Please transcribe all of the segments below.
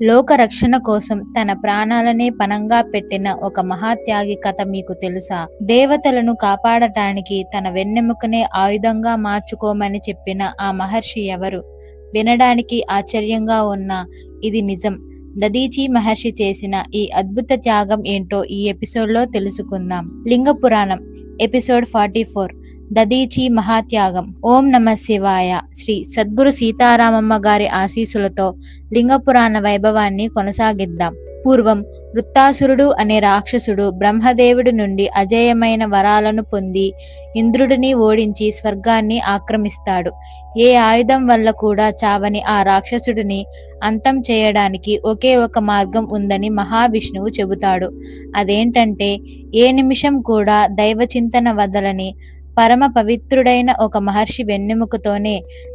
లోక రక్షణ కోసం తన ప్రాణాలనే పణంగా పెట్టిన ఒక మహాత్యాగి కథ మీకు తెలుసా? దేవతలను కాపాడటానికి తన వెన్నెముకనే ఆయుధంగా మార్చుకోమని చెప్పిన ఆ మహర్షి ఎవరు? వినడానికి ఆశ్చర్యంగా ఉన్నా ఇది నిజం. దదీచి మహర్షి చేసిన ఈ అద్భుత త్యాగం ఏంటో ఈ ఎపిసోడ్లో తెలుసుకుందాం. లింగ పురాణం ఎపిసోడ్ 44 దదీచి మహాత్యాగం. ఓం నమ శివాయ. శ్రీ సద్గురు సీతారామమ్మ గారి ఆశీస్సులతో లింగపురాణ వైభవాన్ని కొనసాగిద్దాం. పూర్వం వృత్తాసురుడు అనే రాక్షసుడు బ్రహ్మదేవుడి నుండి అజేయమైన వరాలను పొంది ఇంద్రుడిని ఓడించి స్వర్గాన్ని ఆక్రమిస్తాడు. ఏ ఆయుధం వల్ల కూడా చావని ఆ రాక్షసుడిని అంతం చేయడానికి ఒకే ఒక మార్గం ఉందని మహావిష్ణువు చెబుతాడు. అదేంటంటే ఏ నిమిషం కూడా దైవచింతన వదలని పరమ పవిత్రుడైన ఒక మహర్షి వెన్నెముకతోనే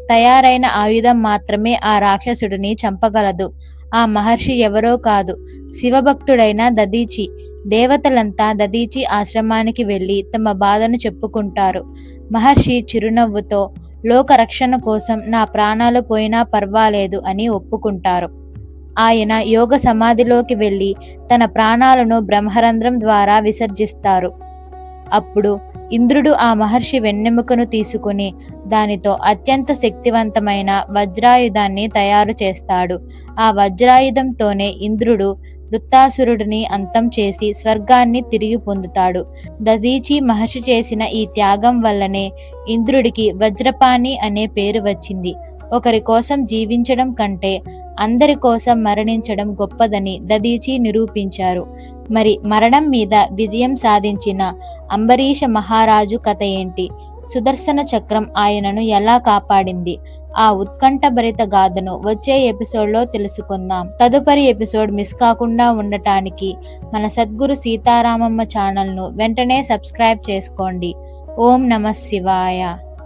తయారైన ఆయుధం మాత్రమే ఆ రాక్షసుడిని చంపగలదు. ఆ మహర్షి ఎవరో కాదు, శివభక్తుడైన దదీచి. దేవతలంతా దదీచి ఆశ్రమానికి వెళ్ళి తమ బాధను చెప్పుకుంటారు. మహర్షి చిరునవ్వుతో లోక రక్షణ కోసం నా ప్రాణాలు పోయినా పర్వాలేదు అని ఒప్పుకుంటారు. ఆయన యోగ సమాధిలోకి వెళ్ళి తన ప్రాణాలను బ్రహ్మరంధ్రం ద్వారా విసర్జిస్తారు. అప్పుడు ఇంద్రుడు ఆ మహర్షి వెన్నెముకను తీసుకుని దానితో అత్యంత శక్తివంతమైన వజ్రాయుధాన్ని తయారు చేస్తాడు. ఆ వజ్రాయుధంతోనే ఇంద్రుడు వృత్తాసురుడిని అంతం చేసి స్వర్గాన్ని తిరిగి పొందుతాడు. దదీచి మహర్షి చేసిన ఈ త్యాగం వల్లనే ఇంద్రుడికి వజ్రపాణి అనే పేరు వచ్చింది. ఒకరి కోసం జీవించడం కంటే అందరి కోసం మరణించడం గొప్పదని దదీచి నిరూపించారు. మరి మరణం మీద విజయం సాధించిన అంబరీష మహారాజు కథ ఏంటి? సుదర్శన చక్రం ఆయనను ఎలా కాపాడింది? ఆ ఉత్కంఠభరిత గాథను వచ్చే ఎపిసోడ్లో తెలుసుకుందాం. తదుపరి ఎపిసోడ్ మిస్ కాకుండా ఉండటానికి మన సద్గురు సీతారామమ్మ ఛానల్ను వెంటనే సబ్స్క్రైబ్ చేసుకోండి. ఓం నమ శివాయ.